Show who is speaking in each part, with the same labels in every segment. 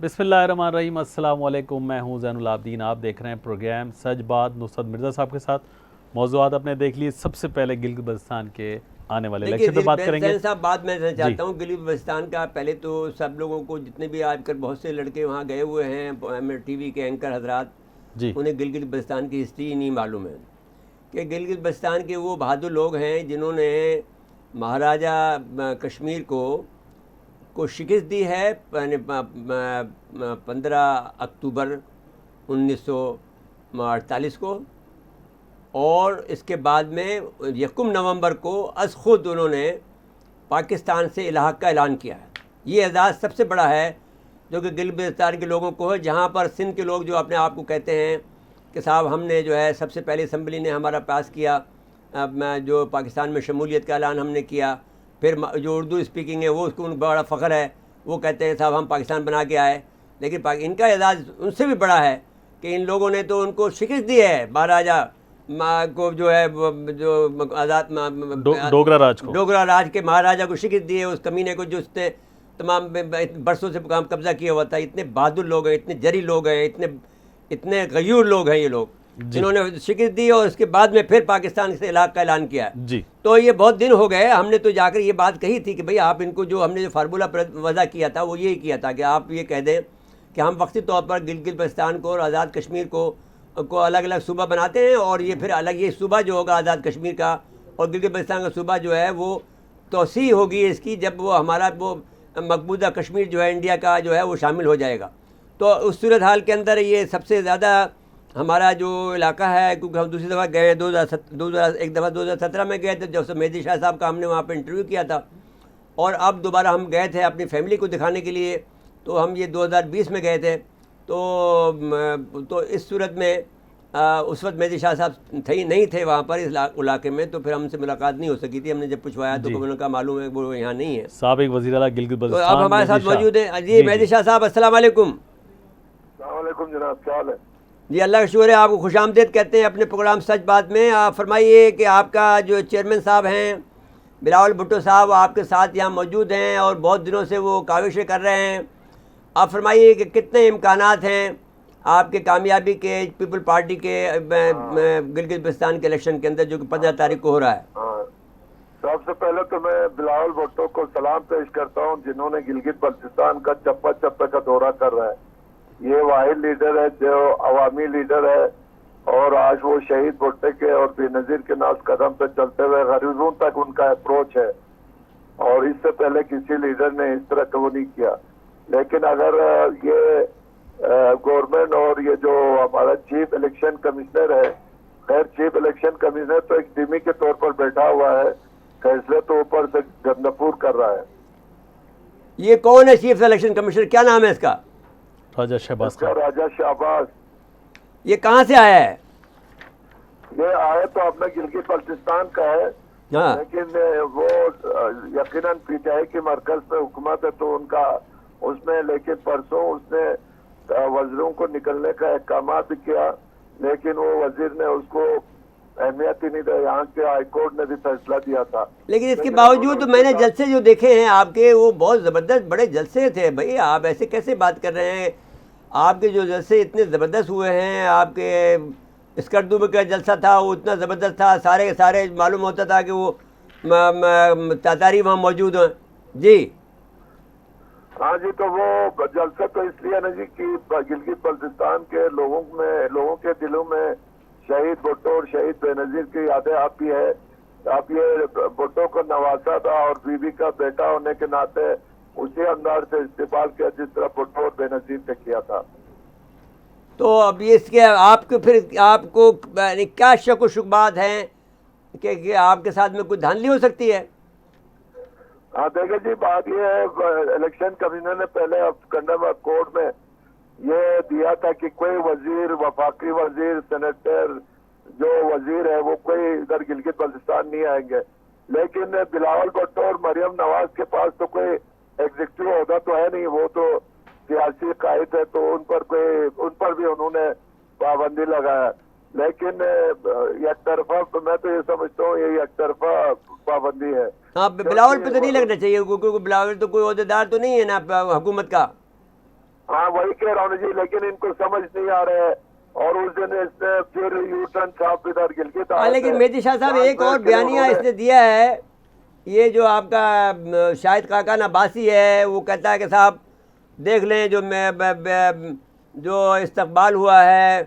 Speaker 1: बिस्मिल्लाहिर्रहमानिर्रहीम, अस्सलाम वालेकुम। मैं हूं ज़ैनुल आबदीन। आप देख रहे हैं प्रोग्राम सच बात नुसरत मिर्ज़ा साहब के साथ। मौज़ूआत आपने देख लिए। सबसे पहले गिलगित बल्तिस्तान के आने वाले
Speaker 2: देखिए
Speaker 1: इलेक्शन पे बात करेंगे।
Speaker 2: जैन साहब, बात मैं कहना
Speaker 1: जी
Speaker 2: चाहता हूँ गिलगित बल्तिस्तान का। पहले तो सब लोगों को, जितने भी आजकल बहुत से लड़के वहाँ गए हुए हैं, टीवी के एंकर हजरात,
Speaker 1: जी
Speaker 2: उन्हें गिलगित बल्तिस्तान की हिस्ट्री ही नहीं मालूम है कि गिलगित बल्तिस्तान के वो बहादुर लोग हैं जिन्होंने महाराजा कश्मीर को शिकस्त दी है 15 अक्टूबर 1948 को। और इसके बाद में 1 नवंबर को अज़ खुद उन्होंने पाकिस्तान से इलाहा का ऐलान किया है। ये एजाज़ सबसे बड़ा है जो कि गिलगित बल्तिस्तान के लोगों को है, जहाँ पर सिंध के लोग जो अपने आप को कहते हैं कि साहब हमने जो है सबसे पहले असम्बली ने हमारा पास किया, जो पाकिस्तान में शमूलियत का ऐलान हमने किया। फिर जो उर्दू स्पीकिंग है वो उसको बड़ा फ़ख्र है, वो कहते हैं साहब हम पाकिस्तान बना के आए। लेकिन इनका एजाज़ उनसे भी बड़ा है कि इन लोगों ने तो उनको शिकस्त दी है, महाराजा को जो है जो आज़ाद डोगरा राज के महाराजा को शिकस्त दी है, उस कमीने को जो उसने तमाम बरसों से कब्ज़ा किया हुआ था। इतने बहादुर लोग हैं, इतने जरी लोग हैं, इतने गयूर लोग हैं ये लोग, जिन्होंने शिकस्त दी और उसके बाद में फिर पाकिस्तान से इलाक़ का ऐलान किया है।
Speaker 1: जी
Speaker 2: तो ये बहुत दिन हो गए। हमने तो जाकर ये बात कही थी कि भाई आप इनको, जो हमने जो फार्मूला वज़ा किया था वो यही किया था कि आप ये कह दें कि हम वक्ती तौर पर गिलगित बल्तिस्तान को और आज़ाद कश्मीर को अलग अलग सूबा बनाते हैं, और ये फिर अलग ये सूबा जो होगा आज़ाद कश्मीर का और गिलगित बल्तिस्तान का सूबा जो है वो तोसी होगी इसकी, जब वो हमारा वो मकबूजा कश्मीर जो है इंडिया का जो है वो शामिल हो जाएगा। तो उस सूरत हाल के अंदर ये सबसे ज़्यादा हमारा जो इलाका है, क्योंकि हम दूसरी दफ़ा गए 2017 में गए थे, जब मेहदी शाह साहब का हमने वहाँ पर इंटरव्यू किया था, और अब दोबारा हम गए थे अपनी फैमिली को दिखाने के लिए। तो हम ये 2020 में गए थे। तो इस सूरत में उस वक्त मेहदी शाह साहब नहीं थे वहाँ पर इस इलाके में, तो फिर हमसे मुलाकात नहीं हो सकी थी। हमने जब पूछवाया तो उन्होंने कहा मालूम है वो यहाँ नहीं है।
Speaker 1: साबिक वज़ीर आला गिलगित
Speaker 2: तो
Speaker 1: बल्तिस्तान
Speaker 2: अब हमारे साथ
Speaker 1: मेहदी शाह।
Speaker 2: मौजूद है जी मेहदी शाह साहब। अस्सलाम वालेकुम।
Speaker 3: जनाब, क्या हाल है?
Speaker 2: जी अल्लाह का शुक्र है। आपको खुशामदीद कहते हैं अपने प्रोग्राम सच बात में। आप फरमाइए कि आपका जो चेयरमैन साहब हैं बिलावल भुट्टो साहब, आपके साथ यहाँ मौजूद हैं और बहुत दिनों से वो काविशें कर रहे हैं। आप फरमाइए कि कितने इम्कानात हैं आपके कामयाबी के पीपल पार्टी के गिलगित बल्तिस्तान के इलेक्शन के अंदर, जो कि 15 तारीख को हो रहा है।
Speaker 3: सबसे पहले तो मैं बिलावल भुट्टो को सलाम पेश करता हूँ जिन्होंने गिलगित बल्तिस्तान का चप्पा चप्पे का दौरा कर रहा है। ये वाहिद लीडर है जो अवामी लीडर है, और आज वो शहीद भुट्टो के और बेनज़ीर के नाज कदम पे चलते हुए गरीबों तक उनका अप्रोच है, और इससे पहले किसी लीडर ने इस तरह का वो नहीं किया। लेकिन अगर ये गवर्नमेंट और ये जो हमारा चीफ इलेक्शन कमिश्नर है, खैर चीफ इलेक्शन कमिश्नर तो एक डिमी के तौर पर बैठा हुआ है, फैसले तो ऊपर से गंदपुर कर रहा है।
Speaker 2: ये कौन है चीफ इलेक्शन कमिश्नर, क्या नाम है इसका?
Speaker 1: राजा शहबाज खान।
Speaker 3: राजा शहबाज।
Speaker 2: ये कहाँ से आया है?
Speaker 3: ये आया तो अपना गिलगित बल्तिस्तान का है।
Speaker 2: हाँ।
Speaker 3: लेकिन वो यकीनन पीटीआई के मरकज में हुकूमत है तो उनका उसमें, लेकिन परसों उसने वजीरों को निकलने का अहकाम भी किया, लेकिन वो वजीर ने उसको अहमियत ही नहीं दी। यहाँ के हाईकोर्ट ने भी फैसला दिया था।
Speaker 2: लेकिन इसके बावजूद तो मैंने जलसे जो देखे हैं आपके, वो बहुत ज़बरदस्त बड़े जलसे थे। भाई आप ऐसे कैसे बात कर रहे हैं? आपके जो जलसे इतने ज़बरदस्त हुए हैं, आपके स्कर्दू में का जलसा था वो इतना ज़बरदस्त था, सारे के सारे मालूम होता था कि वो तातारी वहाँ मौजूद हैं। जी
Speaker 3: हाँ जी, तो वो जलसा तो इसलिए ना जी कि गिलगित बल्तिस्तान के लोगों के दिलों में शहीद भुट्टो और शहीद बेनज़ीर की यादें आती है। आप ये भुट्टो को नवासा था और बीवी का बेटा होने के नाते उसी अंदाज से इस्तेमाल किया जिस तरह भुट्टो और बेनज़ीर ने किया था।
Speaker 2: तो अब ये इसके आपको क्या शक व शुबहात हैं कि आपके साथ में कुछ धांधली हो सकती है?
Speaker 3: हाँ देखिए जी, बात ये है, इलेक्शन कमीशन ने पहले कंडम कोर्ट में ये दिया था कि कोई वजीर, वफाकी वजीर, सेनेटर जो वजीर है वो कोई इधर गिलगित बल्तिस्तान नहीं आएंगे। लेकिन बिलावल भुट्टो और मरियम नवाज के पास तो कोई एग्जीक्यूटिव ओहदा तो है नहीं, वो तो सियासी कायद है, तो उन पर भी उन्होंने पाबंदी लगाया। लेकिन एक तरफा, मैं तो ये समझता हूँ ये एक तरफा पाबंदी है।
Speaker 2: हाँ, बिलावल पे तो नहीं लगना चाहिए क्योंकि बिलावल तो कोई ओहदेदार तो नहीं है ना हुकूमत का।
Speaker 3: हाँ वही कह रहा हूँ जी, लेकिन इनको समझ नहीं आ रहा है। और उस दिन इसने फिर यू टर्न साहब इधर गिलगित
Speaker 2: हाँ,
Speaker 3: आए
Speaker 2: लेकिन
Speaker 3: थे,
Speaker 2: मेहदी शाह साहब
Speaker 3: वहाँ
Speaker 2: एक
Speaker 3: पे
Speaker 2: और
Speaker 3: फिर
Speaker 2: बयानिया
Speaker 3: उन्होंने-
Speaker 2: इसने दिया है, ये जो आपका शाहिद काका नबासी है, वो कहता है कि साहब देख लें जो जो इस्तकबाल हुआ है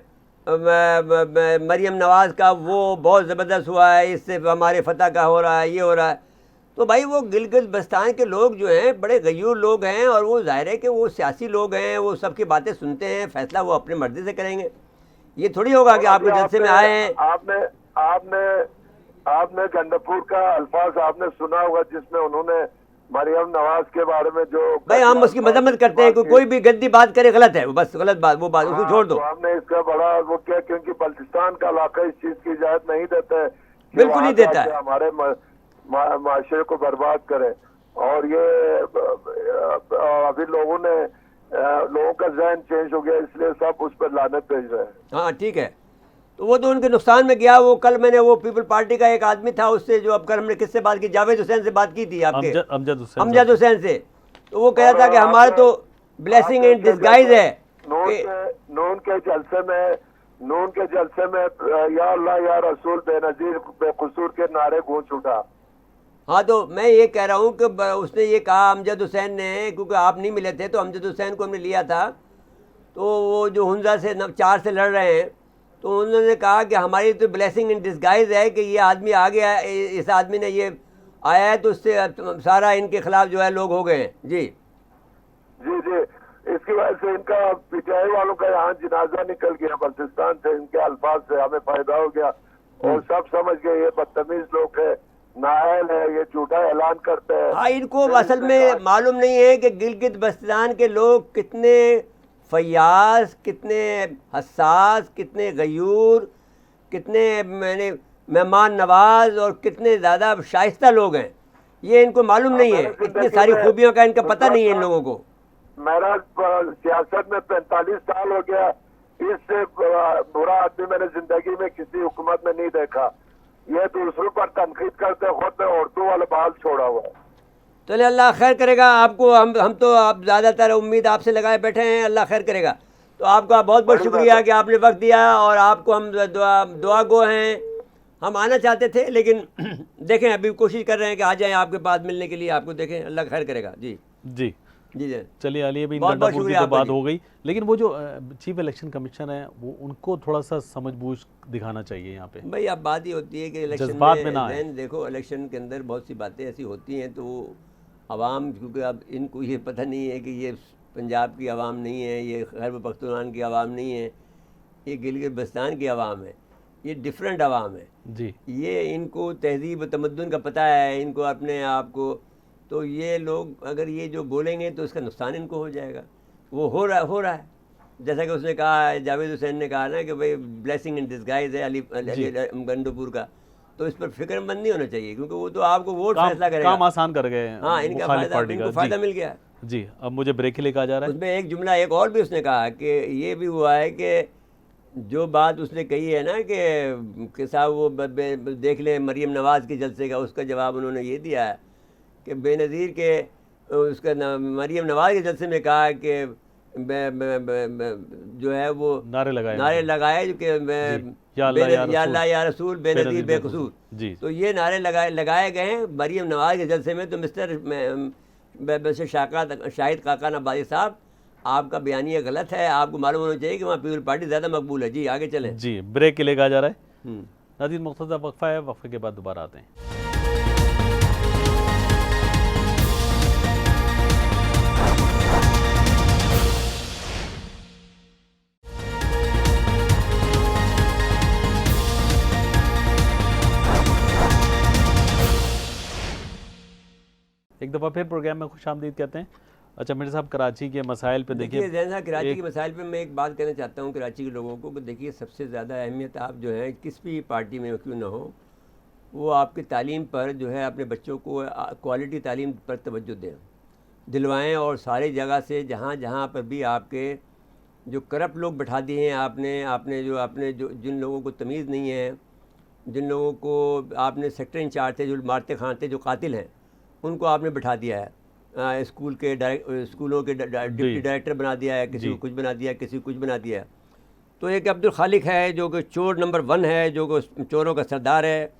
Speaker 2: मरीम नवाज़ का, वो बहुत ज़बरदस्त हुआ है, इससे हमारे फतह का हो रहा है, ये हो रहा है। तो भाई वो गिलगित बल्तिस्तान के लोग जो हैं बड़े गयूर लोग हैं, और वो जाहिर है कि वो सियासी लोग हैं, वो सबकी बातें सुनते हैं, फ़ैसला वो अपनी मर्ज़ी से करेंगे। ये थोड़ी होगा कि आपके जलसे में आए हैं।
Speaker 3: आपने आपने आपने गंडपुर का अल्फाज आपने सुना होगा, जिसमें उन्होंने मरियम नवाज के बारे में जो
Speaker 2: भाई हम उसकी मजम्मत करते हैं, कोई भी गंदी बात करे गलत है, बस गलत बात, वो बात उसको छोड़ दो।
Speaker 3: तो आपने इसका बड़ा वो क्या, क्योंकि बल्तिस्तान का इलाका इस चीज की इजाजत नहीं देता है कि
Speaker 2: बिल्कुल
Speaker 3: वहाँ
Speaker 2: नहीं देता है।
Speaker 3: जाके हमारे माशरे को बर्बाद करे। और ये अभी लोगों का जहन चेंज हो गया, इसलिए सब उस पर लानत भेज रहे हैं।
Speaker 2: हाँ ठीक है, तो वो तो उनके नुकसान में गया। वो कल मैंने वो पीपल पार्टी का एक आदमी था, उससे जो अब कल हमने किससे बात की, जावेद हुसैन से बात की थी, आपके अमजद हुसैन से। तो वो कह रहा था कि हमारा तो ब्लेसिंग इन डिस्गाइज है।
Speaker 3: नून के जलसे में या अल्लाह या रसूल बेनजीर बेकसूर के नारे गूंज उठा।
Speaker 2: हाँ, तो मैं ये कह रहा हूँ कि उसने ये कहा अमजद हुसैन ने, क्योंकि आप नहीं मिले थे, तो अमजद हुसैन को हमने लिया था, तो वो जो हुंजा से 4 से लड़ रहे हैं, तो उन्होंने कहा कि हमारी तो ब्लेसिंग इन डिस्गाइज है कि ये आदमी आ गया, इस आदमी ने ये आया है, तो उससे सारा इनके खिलाफ जो है लोग हो गए हैं। जी
Speaker 3: जी जी, इसकी वजह से इनका पीटीआई वालों का यहाँ जनाजा निकल गया बल्तिस्तान से, इनके अल्फाज से हमें फायदा हो गया, और सब समझ गए ये बदतमीज लोग है, नाअहल है, ये झूठा ऐलान करते हैं।
Speaker 2: हाँ, इनको असल में मालूम नहीं है कि गिलगित बल्तिस्तान के लोग कितने फयाज, कितने हसास, कितने गयूर, कितने मैंने मेहमान नवाज और कितने ज़्यादा शाइस्ता लोग हैं, ये इनको मालूम नहीं है। इतनी सारी खूबियों का इनका पता नहीं है इन लोगों को।
Speaker 3: मेरा सियासत में 45 साल हो गया, इससे बुरा आदमी मैंने जिंदगी में किसी हुकूमत में नहीं देखा। ये दूसरों पर तनकीद करते खुद औरतों वाला बाल छोड़ा हुआ है।
Speaker 2: चले, अल्लाह खैर करेगा आपको। हम तो आप ज़्यादातर उम्मीद आपसे लगाए बैठे हैं, अल्लाह खैर करेगा। तो आपका बहुत बहुत शुक्रिया कि आपने वक्त दिया, और आपको हम दुआ गो हैं। हम आना चाहते थे, लेकिन देखें अभी कोशिश कर रहे हैं कि आ जाएं आपके पास मिलने के लिए। आपको देखें, अल्लाह खैर करेगा। जी
Speaker 1: जी
Speaker 2: जी जी,
Speaker 1: चलिए, अली अभी
Speaker 2: बहुत बहुत
Speaker 1: की
Speaker 2: शुक्रिया
Speaker 1: तो
Speaker 2: आपका
Speaker 1: बात
Speaker 2: जी।
Speaker 1: हो गई, लेकिन वो जो चीफ इलेक्शन कमीशन है, वो उनको थोड़ा सा समझबूझ दिखाना चाहिए यहाँ पे।
Speaker 2: भाई अब बात ही होती है कि इलेक्शन
Speaker 1: जज्बात में ना आए।
Speaker 2: then देखो, इलेक्शन के अंदर बहुत सी बातें ऐसी होती हैं, तो आवाम, क्योंकि अब इनको ये पता नहीं है कि ये पंजाब की आवाम नहीं है, ये खैबर पख्तूनख्वा की आवाम नहीं है, ये गिलगित बल्तिस्तान की आवाम है, ये डिफरेंट आवाम है
Speaker 1: जी,
Speaker 2: ये इनको तहजीब व तमद्दुन का पता है, इनको अपने आप को। तो ये लोग अगर ये जो बोलेंगे तो इसका नुकसान इनको हो जाएगा। वो हो रहा है, जैसा कि उसने कहा है, जावेद हुसैन ने कहा ना कि भाई ब्लेसिंग इन डिस्गाइज है अली गंडोपुर का, तो इस पर फिक्रमंद नहीं होना चाहिए, क्योंकि वो तो आपको वोट फैसला करेगा।
Speaker 1: काम आसान कर गए हैं।
Speaker 2: हाँ, इनका फ़ायदा मिल गया।
Speaker 1: जी, अब मुझे ब्रेक ही लेकर आ जा रहा है।
Speaker 2: उसमें एक जुमला एक और भी उसने कहा कि ये भी हुआ है कि जो बात उसने कही है ना कि साहब वो देख लें मरीम नवाज़ के जलसे का, उसका जवाब उन्होंने ये दिया है कि बेनज़ीर के उसका मरीम नवाज़ के जलसे में कहा कि जो है वो नारे लगाए कि या अल्लाह या रसूल बेनज़ीर बेकसूर। तो ये नारे लगाए गए हैं मरीम नवाज़ के जलसे में। तो मिस्टर शाहिद काका नबासी साहब, आपका बयानिया गलत है। आपको मालूम होना चाहिए कि वहाँ पीपल पार्टी ज़्यादा मकबूल है। जी आगे चलें।
Speaker 1: जी, ब्रेक के लिए कहा जा रहा है। नाज़रीन, मुख्तसर वक्फा है, वक्फे के बाद दोबारा आते हैं। एक दफ़ा फिर प्रोग्राम में खुशामदीद कहते हैं। अच्छा मेरे साहब, कराची के मसाइल पे देखिए
Speaker 2: जैन साहब, कराची के मसाइल पे मैं एक बात कहना चाहता हूँ कराची के लोगों को कि देखिए, सबसे ज़्यादा अहमियत आप जो है किस भी पार्टी में क्यों ना हो, वो आपकी तालीम पर जो है अपने बच्चों को क्वालिटी तालीम पर तवज्जो दें, दिलवाएं। और सारी जगह से जहाँ जहाँ पर भी आपके जो करप्ट लोग बैठा दिए हैं आपने जो जिन लोगों को तमीज़ नहीं है, जिन लोगों को आपने सेक्टर इंचार्ज थे जो मारते खाते जो कातिल हैं, उनको आपने बैठा दिया है स्कूलों के डिप्टी डायरेक्टर बना दिया है, किसी को कुछ बना दिया है, किसी को कुछ बना दिया है। तो एक अब्दुल खालिक है जो कि चोर नंबर 1 है, जो कि चोरों का सरदार है।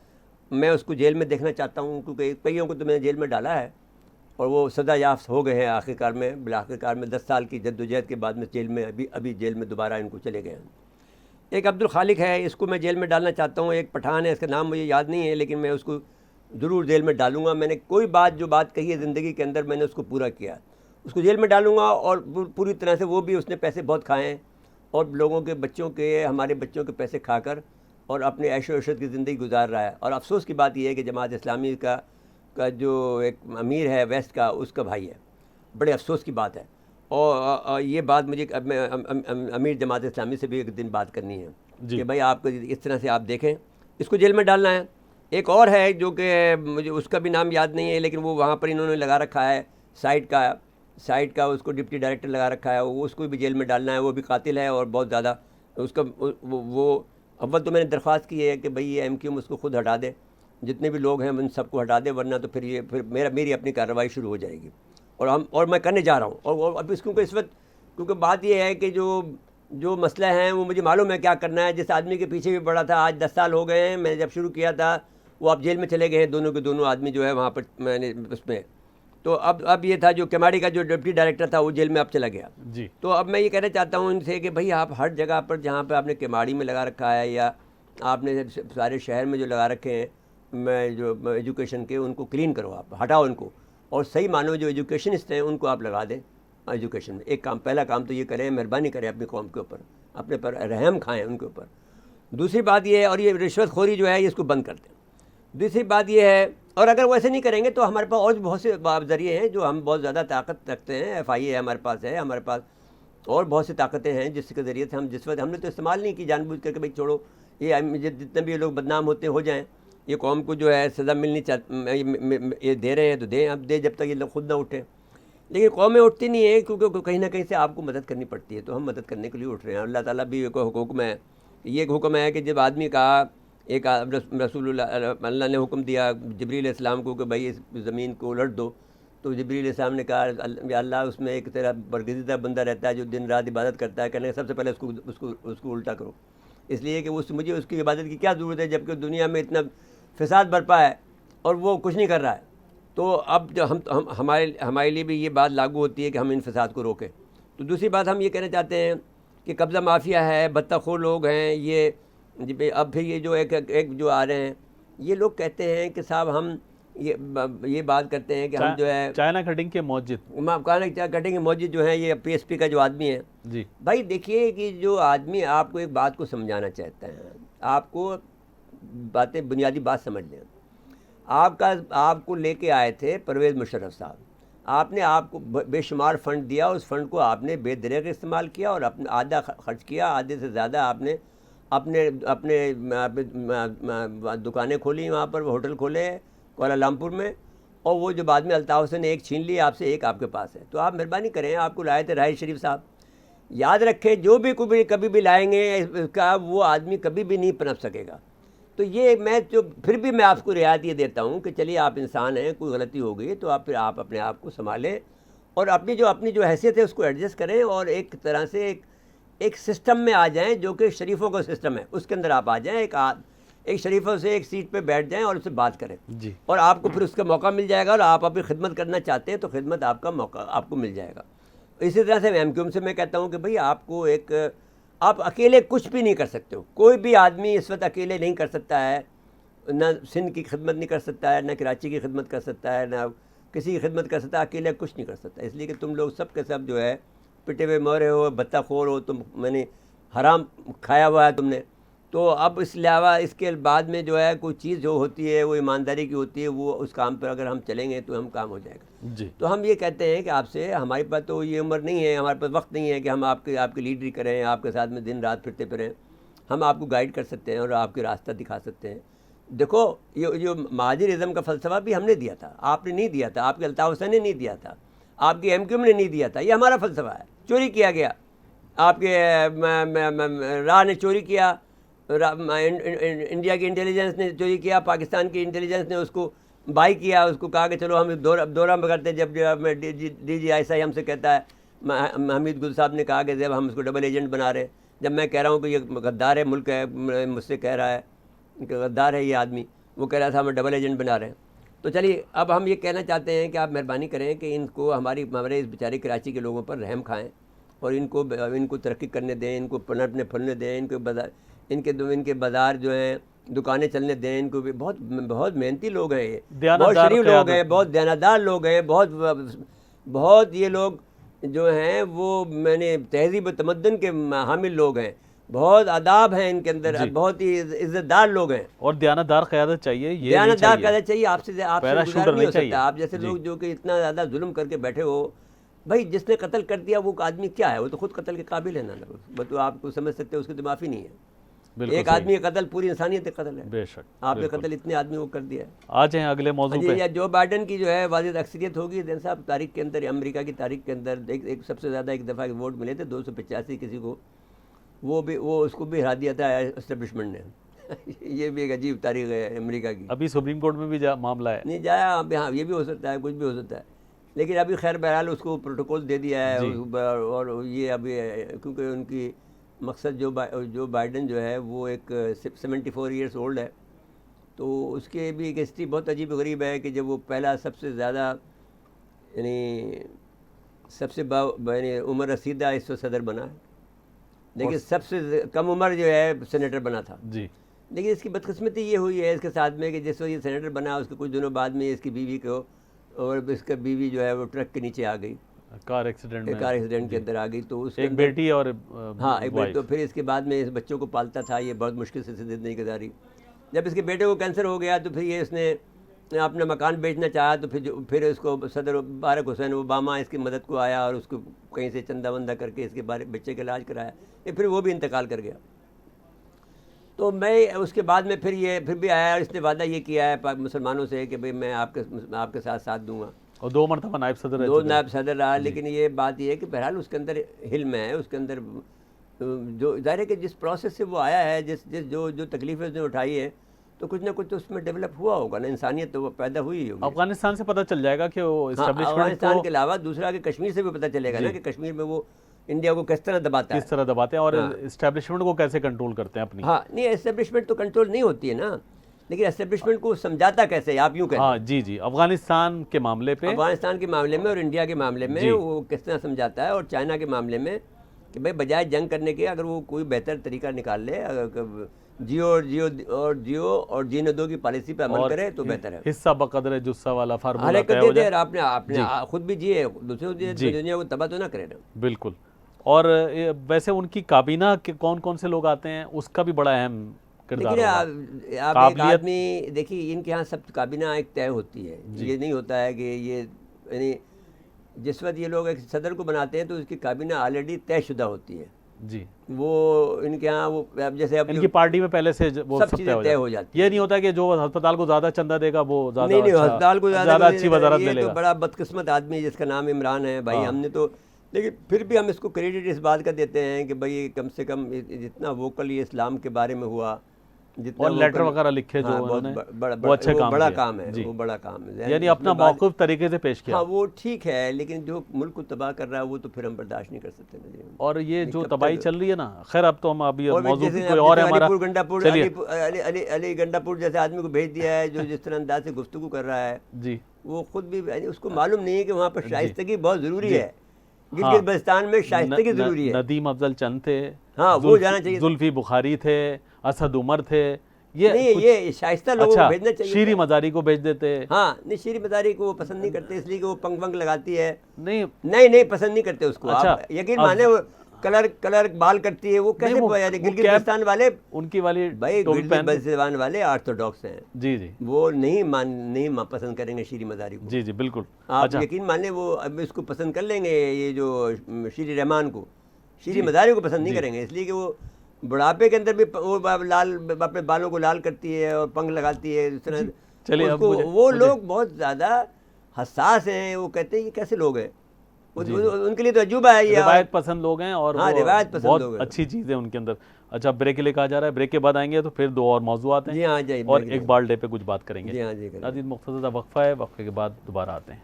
Speaker 2: मैं उसको जेल में देखना चाहता हूँ, क्योंकि कईयों को तो मैंने जेल में डाला है और वो सज़ा याफ्त हो गए हैं आखिरकार में। आखिरकार में 10 साल की जद्दोजहद के बाद में जेल में अभी जेल में दोबारा इनको चले गए हैं। एक अब्दुल खालिक है, इसको मैं जेल में डालना चाहता हूँ। एक पठान है, इसका नाम मुझे याद नहीं है, लेकिन मैं उसको ज़रूर जेल में डालूँगा। मैंने कोई बात जो बात कही है ज़िंदगी के अंदर, मैंने उसको पूरा किया। उसको जेल में डालूँगा और पूरी तरह से वो भी, उसने पैसे बहुत खाए हैं और लोगों के बच्चों के, हमारे बच्चों के पैसे खाकर और अपने ऐशो इशरत की ज़िंदगी गुजार रहा है। और अफसोस की बात यह है कि जमात इस्लामी का जो एक अमीर है वेस्ट का, उसका भाई है। बड़े अफसोस की बात है। और ये बात मुझे अमीर जमात इस्लामी से भी एक दिन बात करनी है कि भाई आपको इस तरह से आप देखें, इसको जेल में डालना है। एक और है जो कि मुझे उसका भी नाम याद नहीं है, लेकिन वो वहाँ पर इन्होंने लगा रखा है साइट का उसको डिप्टी डायरेक्टर लगा रखा है, वो उसको भी जेल में डालना है। वो भी कातिल है और बहुत ज़्यादा उसका वो अव्वल तो मैंने दरख्वास्त की है कि भाई ये MQM उसको खुद हटा दे, जितने भी लोग हैं उन सबको हटा दे, वरना तो फिर मेरी अपनी कार्रवाई शुरू हो जाएगी। और मैं करने जा रहा हूँ। और अब इसको इस वक्त, क्योंकि बात ये है कि जो मसला हैं वो मुझे मालूम है क्या करना है। जिस आदमी के पीछे भी पड़ा था, आज 10 साल हो गए हैं, मैंने जब शुरू किया था वो अब जेल में चले गए हैं, दोनों के दोनों आदमी जो है वहाँ पर मैंने उसमें। तो अब ये था जो केमाड़ी का जो डिप्टी डायरेक्टर था वो जेल में अब चला गया
Speaker 1: जी।
Speaker 2: तो अब मैं ये कहना चाहता हूँ इनसे कि भाई आप हर जगह पर जहाँ पे आपने केमाड़ी में लगा रखा है या आपने सारे शहर में जो लगा रखे हैं मैं जो एजुकेशन के, उनको क्लीन करो, आप हटाओ इनको, और सही मानो जो एजुकेशनिस्ट हैं उनको आप लगा दें एजुकेशन में। एक काम, पहला काम तो ये करें, मेहरबानी करें अपनी कौम के ऊपर, अपने पर रहम खाएँ उनके ऊपर। दूसरी बात ये है, और ये रिश्वतखोरी जो है इसको बंद कर दें। दूसरी बात ये है, और अगर वो ऐसे नहीं करेंगे तो हमारे पास और भी बहुत से ज़रिए हैं जो हम बहुत ज़्यादा ताकत रखते हैं। FIA हमारे पास है, हमारे पास और बहुत सी ताकतें हैं जिसके ज़रिए से हम जिस वक्त हमने तो इस्तेमाल नहीं की जानबूझ करके, भाई छोड़ो ये जितने भी लोग बदनाम होते हो जाएं, ये कौम को जो है सज़ा मिलनी ये दे रहे हैं तो दें, अब दे जब तक ये लोग खुद ना उठें। लेकिन कौमें उठती नहीं है क्योंकि कहीं ना कहीं से आपको मदद करनी पड़ती है, तो हम मदद करने के लिए उठ रहे हैं। अल्लाह ताला भी एक हुक्म है, ये एक हुक्म है कि जब आदमी कहा, एक रसूलुल्लाह अल्लाह ने हुक्म दिया जिब्रील इस्लाम को कि भाई इस ज़मीन को उलट दो, तो जिब्रील इस्लाम ने कहा अल्लाह उसमें एक तेरा बरगज़ीदा बंदा रहता है जो दिन रात इबादत करता है, कहने सबसे पहले उसको उल्टा करो, इसलिए कि मुझे उसकी इबादत की क्या ज़रूरत है जबकि दुनिया में इतना फ़साद बरपा है और वो कुछ नहीं कर रहा है। तो अब जो हम हमारे लिए भी ये बात लागू होती है कि हम इन फ़साद को रोकें। तो दूसरी बात हम ये कहना चाहते हैं कि कब्ज़ा माफिया है, बदतखोर लोग हैं ये। अब फिर ये जो एक जो आ रहे हैं, ये लोग कहते हैं कि साहब हम ये बात करते हैं कि हम जो है
Speaker 1: चाइना कटिंग के मौजिद
Speaker 2: कटिंग के मौजिद जो है ये PSP का जो आदमी है
Speaker 1: जी।
Speaker 2: भाई देखिए कि जो आदमी आपको एक बात को समझाना चाहता है, आपको बातें बुनियादी बात समझ लें। आपको लेके आए थे परवेज़ मुशर्रफ साहब, आपने आपको बेशुमार फ़ंड दिया, उस फ़ंड को आपने बेदरिया इस्तेमाल किया और अपने आधा खर्च किया, आधे से ज़्यादा आपने अपने दुकानें खोली, वहाँ पर होटल खोले कुआलालंपुर में, और वो जो बाद में अल्ताफ़ हुसैन ने एक छीन ली आपसे, एक आपके पास है। तो आप मेहरबानी करें, आपको लाए थे राहिल शरीफ साहब, याद रखें जो भी कभी भी लाएंगे इसका वो आदमी कभी भी नहीं पनप सकेगा। तो ये मैं फिर भी मैं आपको रियायत ये देता हूँ कि चलिए आप इंसान हैं, कोई गलती हो गई तो आप अपने आप को संभालें और अपनी जो हैसियत है उसको एडजस्ट करें और एक तरह से एक सिस्टम में आ जाएं जो कि शरीफों का सिस्टम है, उसके अंदर आप आ जाएं, एक शरीफों से एक सीट पे बैठ जाएं और उससे बात करें
Speaker 1: जी।
Speaker 2: और आपको फिर उसका मौका मिल जाएगा और आप अपनी खिदमत करना चाहते हैं तो खिदमत आपका मौका आपको मिल जाएगा। इसी तरह से MQM से मैं कहता हूँ कि भाई आपको आप अकेले कुछ भी नहीं कर सकते हो, कोई भी आदमी इस वक्त अकेले नहीं कर सकता है, ना सिंध की खिदमत नहीं कर सकता है, ना कराची की खिदमत कर सकता है, ना किसी की खिदमत कर सकता है, अकेले कुछ नहीं कर सकता। इसलिए कि तुम लोग सब के सब जो है पिटे हुए मोरे हो, बत्ताखोर हो, तुम मैंने हराम खाया हुआ है तुमने। तो अब इस अलावा इसके बाद में जो है कोई चीज़ जो होती है वो ईमानदारी की होती है, वो उस काम पर अगर हम चलेंगे तो हम काम हो जाएगा
Speaker 1: जी।
Speaker 2: तो हम ये कहते हैं कि आपसे, हमारे पास तो ये उम्र नहीं है, हमारे पास वक्त नहीं है कि हम आपकी लीडरी करें, आपके साथ में दिन रात फिरते फिरें। हम आपको गाइड कर सकते हैं और आपके रास्ता दिखा सकते हैं। देखो ये जो महाजिरिज़म का फ़लसफ़ा भी हमने दिया था, आपने नहीं दिया था, आपके अल्ताफ़ हुसैन ने नहीं दिया था, आपकी MQM ने नहीं दिया था, ये हमारा फ़लसफ़ा है। चोरी किया गया, आपके राह ने चोरी किया, इंडिया की इंटेलिजेंस ने चोरी किया, पाकिस्तान की इंटेलिजेंस ने उसको बाई किया, उसको कहा कि चलो हम दौरा में करते हैं। जब मैं DGI हमसे कहता है, हमीद गुल साहब ने कहा कि जब हम इसको डबल एजेंट बना रहे हैं, जब मैं कह रहा हूँ कि ये गद्दार है, मुल्क है, मुझसे कह रहा है कि गद्दार है ये आदमी, वो कह रहा था हम डबल एजेंट बना रहे हैं। तो चलिए अब हम ये कहना चाहते हैं कि आप मेहरबानी करें कि इनको हमारे इस बेचारे कराची के लोगों पर रहम खाएं और इनको तरक्की करने दें, इनको पनपने फलने दें, इनके बाज़ार जो हैं दुकानें चलने दें। इनको भी बहुत मेहनती लोग हैं, ये बहुत शरीफ लोग हैं, बहुत दयानतदार लोग हैं, बहुत ये लोग जो हैं वो मैंने तहजीब तमद्दन के हामिल लोग हैं, बहुत आदाब हैं इनके अंदर, बहुत ही इज्जतदार लोग हैं।
Speaker 1: और दयानतदार क़यादत चाहिए, ये
Speaker 2: दयानतदार क़यादत चाहिए। आपसे
Speaker 1: पैराशूटर
Speaker 2: नहीं हो सकता। आप जैसे लोग जो कि इतना ज़्यादा जुल्म करके बैठे हो, भाई जिसने कत्ल कर दिया वो आदमी क्या है, वो तो खुद कत्ल के काबिल है ना, वो तो आपको समझ सकते हो, उसकी तो माफ़ी नहीं है। एक आदमी का कत्ल पूरी इंसानियत का कत्ल है।
Speaker 1: बेशक
Speaker 2: आपने कत्ल इतने आदमी को कर दिया है।
Speaker 1: आ जाएं अगले मौजू पे।
Speaker 2: जो बाइडन की जो है वाजिद अक्सरियत होगी दिन साहब, तारीख के अंदर, अमेरिका की तारीख के अंदर एक सबसे ज़्यादा एक दफ़ा वोट मिले थे 285 किसी को, वो उसको भी हरा दिया था एस्टेब्लिशमेंट ने। ये भी एक अजीब तारीख है अमेरिका की।
Speaker 1: अभी सुप्रीम कोर्ट में भी मामला है,
Speaker 2: नहीं जाया। हाँ, ये भी हो सकता है, कुछ भी हो सकता है, लेकिन अभी खैर बहरहाल उसको प्रोटोकॉल दे दिया है। और ये अभी क्योंकि उनकी मकसद जो बाइडन जो है वो एक 74 ईयर्स ओल्ड है, तो उसके भी एक हिस्ट्री बहुत अजीब गरीब है कि जब वो पहला सबसे ज़्यादा यानी उम्र रसीदा इस वक्त सदर बना है, लेकिन सबसे कम उम्र जो है सेनेटर बना था
Speaker 1: जी।
Speaker 2: लेकिन इसकी बदकिस्मती ये हुई है इसके साथ में कि जिस वक्त ये सेनेटर बना उसके कुछ दिनों बाद में इसकी बीवी को, और इसका बीवी जो है वो ट्रक के नीचे आ गई, कार एक्सीडेंट के अंदर आ गई। तो उसके
Speaker 1: एक बेटी और
Speaker 2: हाँ एक बेटी। तो फिर इसके बाद में इस बच्चों को पालता था, ये बहुत मुश्किल से ज़िंदगी गुजारी। जब इसके बेटे को कैंसर हो गया तो फिर ये इसने अपना मकान बेचना चाहा, तो फिर इसको सदर बारक हुसैन ओबामा इसकी मदद को आया और उसको कहीं से चंदा वंदा करके इसके बच्चे का इलाज कराया। ये फिर वो भी इंतकाल कर गया। तो मैं उसके बाद में फिर भी आया और इसने वादा ये किया है मुसलमानों से कि भाई मैं आपके साथ दूंगा।
Speaker 1: और 2 मरतबा नायब सदर,
Speaker 2: 2 नायब सदर रहा। लेकिन ये बात ये है कि बहरहाल उसके अंदर हिल्म है, उसके अंदर जो ज़ाहिर है कि जिस प्रोसेस से वो आया है, जो तकलीफ़ें उसने उठाई है, तो कुछ ना कुछ तो उसमें डेवलप हुआ होगा ना, इंसानियत तो वो पैदा हुई होगी।
Speaker 1: अफगानिस्तान से पता चल जाएगा कि वो
Speaker 2: अफगानिस्तान के अलावा दूसरा कि कश्मीर से भी पता चलेगा ना कि कश्मीर में वो इंडिया को किस तरह दबाते हैं
Speaker 1: और इस्टेब्लिशमेंट को कैसे कंट्रोल करते हैं अपनी।
Speaker 2: हाँ नहीं, एस्टेब्लिशमेंट तो कंट्रोल नहीं होती है ना, लेकिन एस्टेब्लिशमेंट को समझाता कैसे है, आप यूँ कहते हैं।
Speaker 1: हाँ जी। अफगानिस्तान के मामले
Speaker 2: में और इंडिया के मामले में वो किस तरह समझाता है, और चाइना के मामले में कि भाई बजाय जंग करने के अगर वो कोई बेहतर तरीका निकाल ले, जियो और जीने दो की पॉलिसी पे अमल करे तो बेहतर है।
Speaker 1: हिस्सा बकदर जुस्सा वाला फार्मूला
Speaker 2: आपने खुद भी जिए, दूसरे दुनिया को तबाह तो ना करे ना।
Speaker 1: बिल्कुल। और वैसे उनकी काबीना के कौन कौन से लोग आते हैं उसका भी बड़ा अहम किरदार है।
Speaker 2: आप एक आदमी देखिए, इनके यहाँ सब काबीना एक तय होती है। ये नहीं होता है कि ये यानी जिस वक्त ये लोग एक सदर को बनाते हैं तो उसकी काबीना ऑलरेडी तयशुदा होती है
Speaker 1: जी।
Speaker 2: वो इनके यहाँ वो जैसे अब
Speaker 1: इनकी पार्टी में पहले से वो
Speaker 2: सब चीज़ें तय हो जाती है।
Speaker 1: ये नहीं होता कि जो अस्पताल को ज़्यादा चंदा देगा वो ज़्यादा
Speaker 2: नहीं, अस्पताल को ज़्यादा
Speaker 1: अच्छी वजारत मिलेगा।
Speaker 2: तो बड़ा बदकिस्मत आदमी जिसका नाम इमरान है भाई। हमने तो, लेकिन फिर भी हम इसको क्रेडिट इस बात का देते हैं कि भाई कम से कम जितना वोकल ये इस्लाम के बारे में हुआ, जितना
Speaker 1: लेटर वगैरह लिखे जो उन्होंने, वो अच्छा काम
Speaker 2: बड़ा काम है, वो बड़ा काम है,
Speaker 1: यानी अपना मौक़िफ़ तरीके से पेश किया।
Speaker 2: हाँ वो ठीक है, लेकिन जो मुल्क को तबाह कर रहा है वो तो फिर हम बर्दाश्त नहीं कर सकते।
Speaker 1: और ये जो तबाही चल रही है ना, खैर अब तो हम अभी मौजूद कोई और है हमारा
Speaker 2: अली गंडापुर जैसे आदमी को भेज दिया है जो जिस तरह अंदाज से गुफ्तगू कर रहा है जी, वो खुद भी उसको मालूम नहीं है कि वहाँ पर शाइस्तगी बहुत ज़रूरी है। गिलगित बल्तिस्तान में शाइस्तगी ज़रूरी है।
Speaker 1: नदीम अफजल चंद थे,
Speaker 2: हाँ वो जाना चाहिए,
Speaker 1: जुल्फी बुखारी थे, असद उमर थे,
Speaker 2: ये शाइस्ता लोगों को भेजना चाहिए।
Speaker 1: शीरी मजारी को भेज देते।
Speaker 2: हाँ नहीं, शीरी मजारी को वो पसंद नहीं करते इसलिए कि वो पंख वंख लगाती है।
Speaker 1: नहीं
Speaker 2: पसंद नहीं करते उसको। आप यकीन माने वो कलर बाल करती है, वो कैसे गिलगित बल्तिस्तान वाले,
Speaker 1: उनकी वाली
Speaker 2: भाई गिलगित बल्तिस्तान वाले ऑर्थोडॉक्स हैं जी, वो नहीं पसंद करेंगे शीरी मजारी को
Speaker 1: जी बिल्कुल।
Speaker 2: आप यकीन माने वो अब इसको पसंद कर लेंगे, ये जो शीरी रहमान को, शीरी मजारी को पसंद नहीं करेंगे इसलिए कि वो बुढ़ापे के अंदर भी वो लाल अपने बालों को लाल करती है और पंख लगाती है इस तरह।
Speaker 1: चलिए
Speaker 2: वो लोग बहुत ज़्यादा हसास हैं। वो कहते हैं ये कैसे लोग हैं, उनके लिए तो अजूबा है ये।
Speaker 1: रिवायत पसंद लोग हैं और
Speaker 2: हाँ,
Speaker 1: वो
Speaker 2: रिवायत पसंद
Speaker 1: बहुत
Speaker 2: लोग हैं।
Speaker 1: अच्छी चीज़ है उनके अंदर। अच्छा, ब्रेक के लिए कहा जा रहा है, ब्रेक के बाद आएंगे तो फिर 2 और मौजू आते
Speaker 2: जी
Speaker 1: हैं
Speaker 2: हाँ, जाइए,
Speaker 1: और
Speaker 2: ब्रेक
Speaker 1: एक बाल डे पे कुछ बात करेंगे।
Speaker 2: जी हाँ, जी करेंगे।
Speaker 1: नाज़रीन, मुख्तसर सा वक्फा है, वक्फे के बाद दोबारा आते हैं।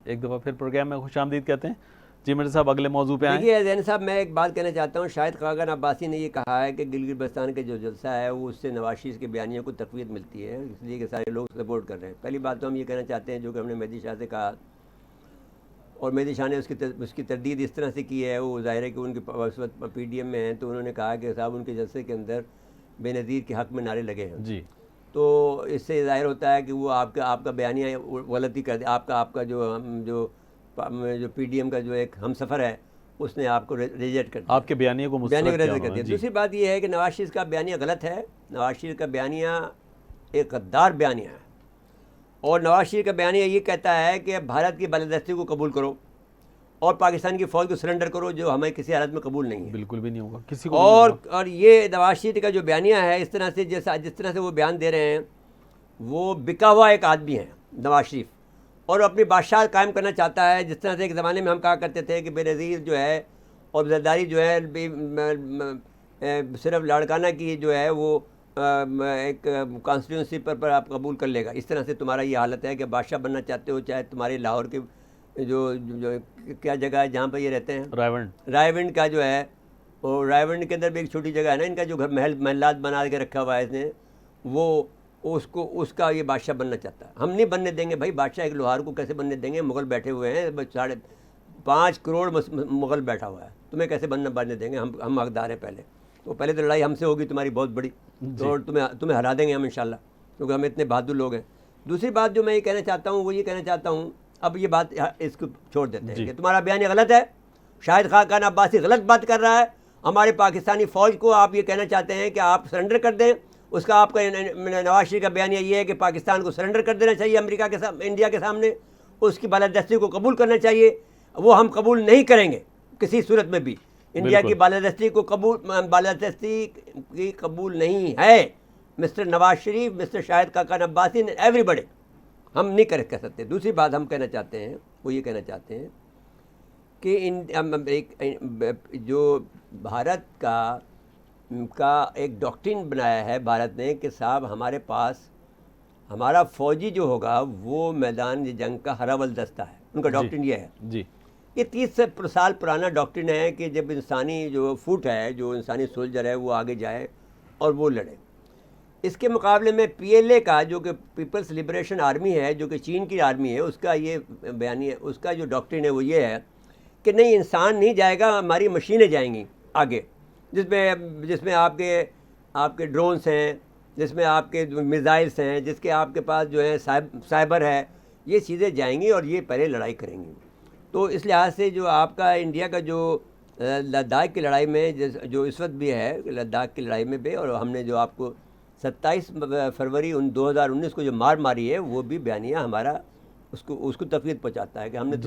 Speaker 1: एक दफ़ा फिर प्रोग्राम में खुशामदीद कहते हैं। जी मिर्ज़ा साहब, अगले मौजू पे आए।
Speaker 2: देखिए ज़ैन साहब, मैं एक बात कहना चाहता हूँ। शाहिद खाकन अब्बासी ने ये कहा है कि गिलगित बल्तिस्तान के जो जलसा है वो उससे नवाज शरीफ के बयानियों को तक़वियत मिलती है, इसलिए कि सारे लोग सपोर्ट कर रहे हैं। पहली बात तो हम ये कहना चाहते हैं, जो कि हमने मेहदी शाह से कहा और मेहदी शाह ने उसकी तरदीद इस तरह से की है, वो ज़ाहिर है कि उनके उस वक्त PDM में हैं, तो उन्होंने कहा कि साहब उनके जलसे के अंदर बेनज़ीर के हक़ में नारे लगे हैं
Speaker 1: जी।
Speaker 2: तो इससे ज़ाहिर होता है कि वो आपका बयानिया गलती कर दे। आपका जो PDM का जो एक हमसफ़र है उसने आपको रिजेक्ट कर दिया,
Speaker 1: आपके बयानिए को
Speaker 2: बयानिया
Speaker 1: मुस्तरद
Speaker 2: कर दिया। दूसरी बात यह है कि नवाज शरीफ का बयानिया गलत है। नवाज शरीफ का बयानिया एक गद्दार बयानिया है और नवाज शरीफ का बयानिया ये कहता है कि भारत की बालादस्ती को कबूल करो और पाकिस्तान की फ़ौज को सरेंडर करो, जो हमें किसी हालत में कबूल नहीं है।
Speaker 1: बिल्कुल भी नहीं होगा किसी को।
Speaker 2: और ये नवाज शरीफ का जो बयानिया है, इस तरह से जिस तरह से वो बयान दे रहे हैं, वो बिका हुआ एक आदमी है नवाज शरीफ, और अपनी बादशाह कायम करना चाहता है। जिस तरह से एक ज़माने में हम कहा करते थे कि बेनज़ीर जो है और जरदारी जो है सिर्फ लाड़काना की जो है वो एक कॉन्स्टिट्यूंसी पर आप कबूल कर लेगा। इस तरह से तुम्हारा ये हालत है कि बादशाह बनना चाहते हो, चाहे तुम्हारे लाहौर के जो क्या जगह है जहाँ पर ये रहते हैं, रायविंड का जो है, और रायविंड के अंदर भी एक छोटी जगह है ना इनका, जो घर महलात बना के रखा हुआ है इसने, वो उसका ये बादशाह बनना चाहता है। हम नहीं बनने देंगे भाई बादशाह, एक लोहार को कैसे बनने देंगे? मुग़ल बैठे हुए हैं, 5.5 करोड़ मुग़ल बैठा हुआ है, तुम्हें कैसे बनने देंगे? हम हकदार हैं। पहले तो लड़ाई हमसे होगी तुम्हारी बहुत बड़ी, तो तुम्हें हरा देंगे हम इंशाल्लाह, क्योंकि हम इतने बहादुर लोग हैं। दूसरी बात जो मैं ये कहना चाहता हूँ, वो ये कहना चाहता हूँ, अब ये बात इसको छोड़ देते हैं कि तुम्हारा बयान गलत है। शाहिद खाकन अब्बासी गलत बात कर रहा है। हमारे पाकिस्तानी फ़ौज को आप ये कहना चाहते हैं कि आप सरेंडर कर दें, उसका आपका नवाज शरीफ का बयान ये है कि पाकिस्तान को सरेंडर कर देना चाहिए इंडिया के सामने, उसकी बालादस्ती को कबूल करना चाहिए। वो हम कबूल नहीं करेंगे किसी सूरत में भी। इंडिया की बालादस्ती की कबूल नहीं है। Mister Nawaz Sharif, mister Shahid Khaqan Abbasi, everybody, हम नहीं कह सकते। दूसरी बात हम कहना चाहते हैं, वो ये कहना चाहते हैं कि जो भारत का एक डॉक्ट्रिन बनाया है भारत ने कि साहब हमारे पास हमारा फ़ौजी जो होगा वो मैदान जंग का हरावल दस्ता है। उनका डॉक्ट्रिन ये है जी। ये 30 साल पुराना डॉक्ट्रिन है कि जब इंसानी जो फुट है, जो इंसानी सोल्जर है, वो आगे जाए और वो लड़े। इसके मुकाबले में PLA का, जो कि पीपल्स लिबरेशन आर्मी है, जो कि चीन की आर्मी है, उसका ये बयानी है, उसका जो डॉक्ट्रिन है वो ये है कि नहीं, इंसान नहीं जाएगा, हमारी मशीनें जाएंगी आगे, जिसमें आपके ड्रोन्स हैं, जिसमें आपके मिसाइल्स हैं, जिसके आपके पास जो है साइबर है, ये चीज़ें जाएंगी और ये पहले लड़ाई करेंगी। तो इस लिहाज से जो आपका इंडिया का जो लद्दाख की लड़ाई में जो इस वक्त भी है, लद्दाख की लड़ाई में भी, और हमने जो आपको 27 फरवरी 2019 को जो मारी है, वो भी बयानिया हमारा उसको तकलीफ पहुँचाता है कि हमने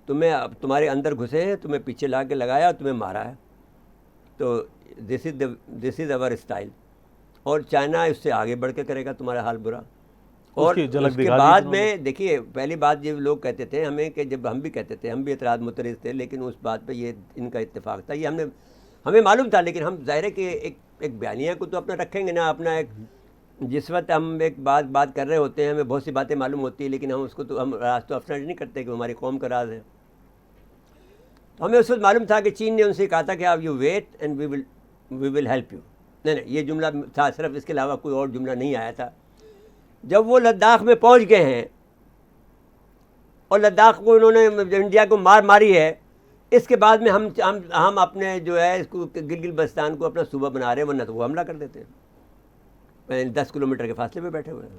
Speaker 2: तुम्हारे अंदर घुसे हैं, तुम्हें पीछे ला के लगाया और तुम्हें मारा है। तो दिस इज़ अवर स्टाइल। और चाइना इससे आगे बढ़ के करेगा तुम्हारा हाल बुरा। और उसके बाद में देखिए, पहली बात ये लोग कहते थे हमें कि जब हम भी कहते थे, हम भी एतराज़ मुतरज़ थे, लेकिन उस बात पे ये इनका इत्तेफाक था, ये हमें मालूम था। लेकिन हम ज़ाहिर है कि एक बयानिया को तो अपना रखेंगे ना, अपना एक, जिस वक्त हम एक बात कर रहे होते हैं, हमें बहुत सी बातें मालूम होती है, लेकिन हम उसको तो हम राज तो अफसर नहीं करते कि हमारी कौम का राज है। तो हमें उस वक्त मालूम था कि चीन ने उनसे कहा था कि आप you wait and we will help you. नहीं, ये जुमला था सिर्फ, इसके अलावा कोई और जुमला नहीं आया था। जब वो लद्दाख में पहुंच गए हैं और लद्दाख को उन्होंने इंडिया को मारी है, इसके बाद में हम अपने जो है इसको गिलगित बल्तिस्तान को अपना सूबा बना रहे हैं, वरना तो वो हमला कर देते हैं। 10 किलोमीटर के फासले पे बैठे हुए हैं।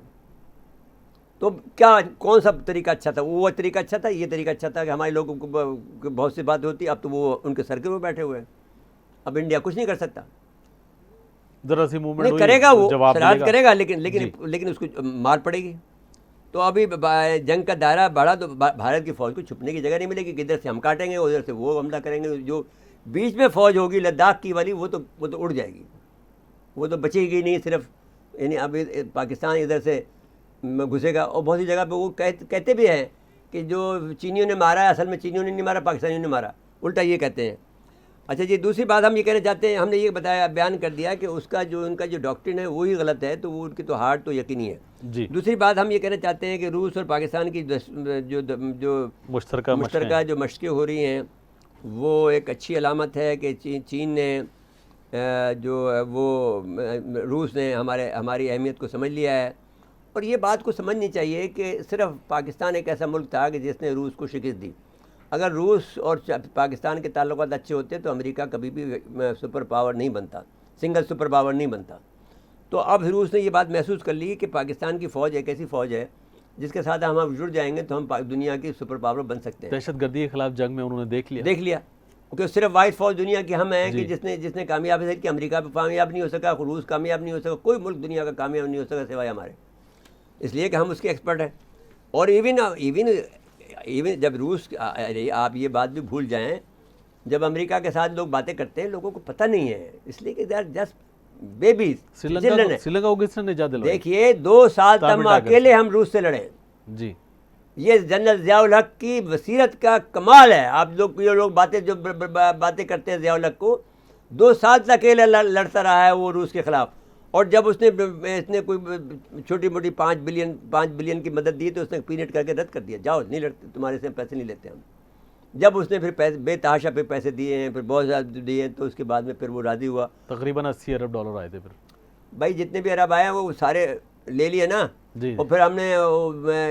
Speaker 2: तो क्या, कौन सा तरीका अच्छा था? वो तरीका अच्छा था, ये तरीका अच्छा था कि हमारे लोगों को बहुत सी बात होती। अब तो वो उनके सर के ऊपर बैठे हुए हैं। अब इंडिया कुछ नहीं कर सकता,
Speaker 1: जरा सी मूवमेंट
Speaker 2: नहीं करेगा, वो शरारत करेगा, लेकिन उसको मार पड़ेगी। तो अभी जंग का दायरा बढ़ा तो भारत की फ़ौज को छुपने की जगह नहीं मिलेगी कि इधर से हम काटेंगे, उधर से वो हमला करेंगे। जो बीच में फ़ौज होगी लद्दाख की वाली, वो तो उड़ जाएगी, वो तो बचेगी नहीं। सिर्फ यानी अभी पाकिस्तान इधर से घुसेगा। और बहुत सी जगह पे वो कहते भी हैं कि जो चीनियों ने मारा है, असल में चीनियों ने नहीं मारा, पाकिस्तानियों ने मारा, उल्टा ये कहते हैं। अच्छा जी, दूसरी बात हम ये कहना चाहते हैं, हमने ये बताया, बयान कर दिया कि उनका जो डॉक्ट्रिन है वो ही गलत है, तो वो उनकी तो हार्ड तो यकीनी है
Speaker 1: जी।
Speaker 2: दूसरी बात हम ये कहना चाहते हैं कि रूस और पाकिस्तान की जो मुश्तरका जो मशक़ें हो रही हैं, वो एक अच्छी अलामत है कि चीन ने रूस ने हमारी अहमियत को समझ लिया है। और ये बात को समझनी चाहिए कि सिर्फ पाकिस्तान एक ऐसा मुल्क था कि जिसने रूस को शिकस्त दी। अगर रूस और पाकिस्तान के ताल्लुकात अच्छे होते तो अमेरिका कभी भी सुपर पावर नहीं बनता, सिंगल सुपर पावर नहीं बनता। तो अब रूस ने ये बात महसूस कर ली कि पाकिस्तान की फ़ौज एक ऐसी फ़ौज है जिसके साथ हम अब जुड़ जाएंगे तो हम दुनिया की सुपर पावर बन सकते हैं।
Speaker 1: दहशतगर्दी के खिलाफ जंग में उन्होंने देख लिया
Speaker 2: क्योंकि सिर्फ वाइट फ़ौज दुनिया की हम हैं कि जिसने कामयाबी है कि अमेरिका भी कामयाब नहीं हो सका, रूस कामयाब नहीं हो सका, कोई मुल्क दुनिया का कामयाब नहीं हो सका सिवाय हमारे, इसलिए कि हम उसके एक्सपर्ट हैं। और इवन जब रूस, आप ये बात भी भूल जाएं, जब अमेरिका के साथ लोग बातें करते हैं लोगों को पता नहीं है, इसलिए कि they are just babies.
Speaker 1: Sri Lanka को किसने निजात दिलवाई?
Speaker 2: देखिए 2 साल तक अकेले हम रूस से लड़े
Speaker 1: जी।
Speaker 2: ये जनरल ज़ियाउल हक की बसीरत का कमाल है। आप लोग बातें करते हैं ज़ियाउल हक को, 2 साल तक अकेले लड़ता रहा है वो रूस के ख़िलाफ़। और जब इसने कोई छोटी मोटी 5 बिलियन की मदद दी तो उसने पीनेट करके रद्द कर दिया, जाओ नहीं लड़ते, तुम्हारे से पैसे नहीं लेते हम। जब उसने फिर बेतहाशा पे पैसे दिए हैं, फिर बहुत ज़्यादा दिए हैं, तो उसके बाद में फिर वो राज़ी हुआ।
Speaker 1: तकरीबन $80 अरब आए थे। फिर
Speaker 2: भाई जितने भी अरब आए हैं वो सारे ले लिए ना
Speaker 1: जी।
Speaker 2: और फिर हमने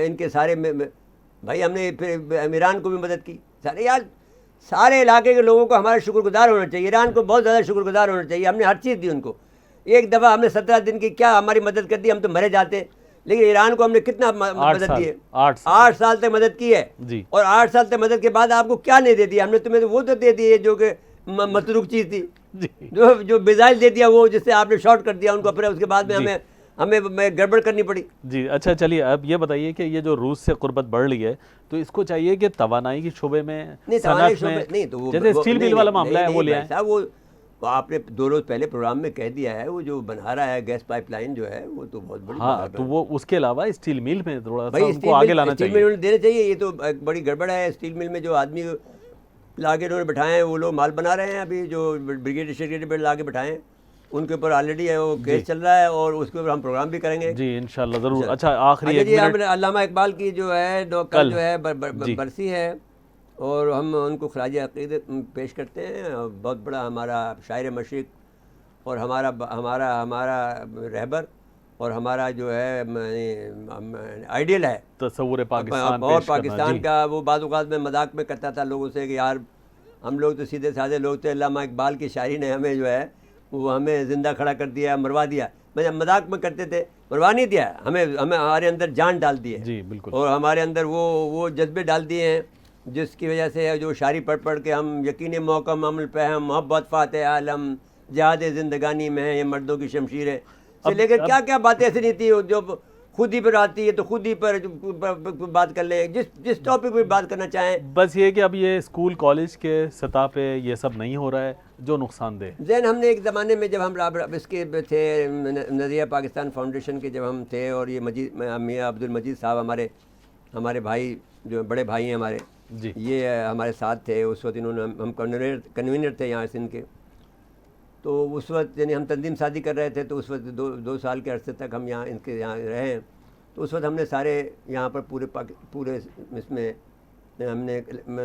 Speaker 2: इनके सारे भाई हमने फिर ईरान को भी मदद की। सारे इलाके के लोगों को हमारा शुक्रगुजार होना चाहिए, ईरान को बहुत ज़्यादा शुक्रगुजार होना चाहिए। हमने हर चीज़ दी उनको। एक दफ़ा हमने 17 दिन की क्या हमारी मदद कर दी, हम तो मरे जाते, लेकिन ईरान को हमने कितना मदद दी है, 8 साल तक मदद की है
Speaker 1: जी।
Speaker 2: और 8 साल तक मदद के बाद आपको क्या नहीं दे दिया हमने? तुम्हें तो वो तो दे दी है जो कि मतरूक चीज़ थी
Speaker 1: जी।
Speaker 2: जो मिसाइल दे दिया वो, जिससे आपने शॉर्ट कर दिया उनको, फिर उसके बाद में हमें गड़बड़ करनी पड़ी
Speaker 1: जी। अच्छा चलिए, अब ये बताइए कि ये जो रूस से कुर्बत बढ़ रही है तो इसको चाहिए कि तवानाई के शोबे में
Speaker 2: नहीं, तवानाई के शोबे नहीं, तो
Speaker 1: जैसे स्टील मिल वाला मामला है वो ले आए।
Speaker 2: वो आपने 2 रोज़ पहले प्रोग्राम में कह दिया है, वो जो बना रहा है गैस पाइपलाइन जो है वो तो बहुत बड़ी
Speaker 1: हाँ, तो वो उसके अलावा स्टील मिल में थोड़ा सा
Speaker 2: उनको
Speaker 1: आगे लाना चाहिए,
Speaker 2: स्टील मिल देने चाहिए। ये तो एक बड़ी गड़बड़ है। स्टील मिल में जो आदमी ला के उन्होंने बैठाए हैं वो लोग माल बना रहे हैं। अभी जो ब्रिगेडियर सेक्रेटरी ला के बैठाए हैं उनके ऊपर ऑलरेडी है वो केस चल रहा है और उसके ऊपर हम प्रोग्राम भी करेंगे जी
Speaker 1: इंशाल्लाह ज़रूर। अच्छा आखिरी
Speaker 2: जी, हमने अल्लामा इकबाल की जो है कल जो है बरसी है और हम उनको खराज अक़ीदत पेश करते हैं। बहुत बड़ा हमारा शायर मशरिक़ और हमारा रहबर और हमारा जो है आइडियल है
Speaker 1: तस्वुर पाकिस्तान
Speaker 2: और पाकिस्तान का। वो बाद औक़ात में मजाक में करता था लोगों से कि यार हम लोग तो सीधे साधे लोग थे, अल्लामा इकबाल की शायरी ने हमें जो है वो हमें ज़िंदा खड़ा कर दिया, मरवा दिया। मैं मजाक में करते थे, मरवा नहीं दिया, हमें हमारे अंदर जान डाल दी है
Speaker 1: जी बिल्कुल।
Speaker 2: और हमारे अंदर वो जज्बे डाल दिए हैं जिसकी वजह से जो शायरी पढ़ के हम यकीन मौकम अमल पे हम मोहब्बत फ़ातिह आलम जहाद ज़िंदगानी में है ये मर्दों की शमशीर है से लेकर क्या क्या बातें ऐसी नहीं थी जो खुद ही पर आती है तो खुद ही पर बात कर ले, जिस टॉपिक पर बात करना चाहें।
Speaker 1: बस ये कि अब ये स्कूल कॉलेज के सतह पे ये सब नहीं हो रहा है जो नुकसानदेह।
Speaker 2: जैन हमने एक ज़माने में जब हम इसके थे नज़रिया पाकिस्तान फाउंडेशन के जब हम थे और ये मियाँ अब्दुल मजीद साहब हमारे भाई जो बड़े भाई हैं हमारे
Speaker 1: जी,
Speaker 2: ये हमारे साथ थे उस वक्त। इन्होंने हम कन्वीनर थे यहाँ सिंध के, तो उस वक्त यानी हम तंजीम शादी कर रहे थे तो उस वक्त 2 साल के अरसे तक हम इनके यहाँ रहे। तो उस वक्त हमने सारे यहाँ पर पूरे इसमें हमने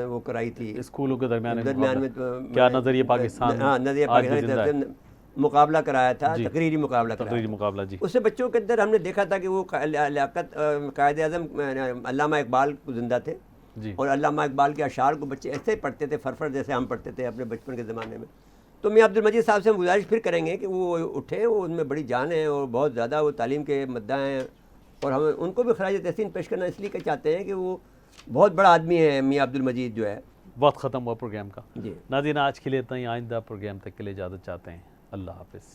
Speaker 2: वो कराई थी
Speaker 1: स्कूलों के दरमियान में
Speaker 2: तो
Speaker 1: क्या नज़रिया पाकिस्तान,
Speaker 2: हाँ नज़रिया पाकिस्तान मुकाबला कराया था, तकरीरी मुकाबला जी। उससे बच्चों के अंदर हमने देखा था कि वो लियाकत कायद-ए-आज़म अल्लामा इकबाल को जिंदा थे
Speaker 1: जी।
Speaker 2: और अल्लामा इकबाल के अशार को बच्चे ऐसे पढ़ते थे फरफर जैसे हम पढ़ते थे अपने बचपन के ज़माने में। तो मियाँ अब्दुल मजीद साहब से हम गुजारिश फिर करेंगे कि वो उठे, वो उनमें बड़ी जान है और बहुत ज़्यादा वो तालीम के मद्दा हैं और हम उनको भी खराज तहसीन पेश करना इसलिए चाहते हैं कि वो बहुत बड़ा आदमी है मियाँ अब्दुल मजीद जो है।
Speaker 1: वक्त ख़त्म हुआ प्रोग्राम का
Speaker 2: जी।
Speaker 1: नाज़रीन आज के लिए इतना ही, आइंदा प्रोग्राम तक के लिए इजाज़त चाहते हैं। अल्लाह हाफ़िज़।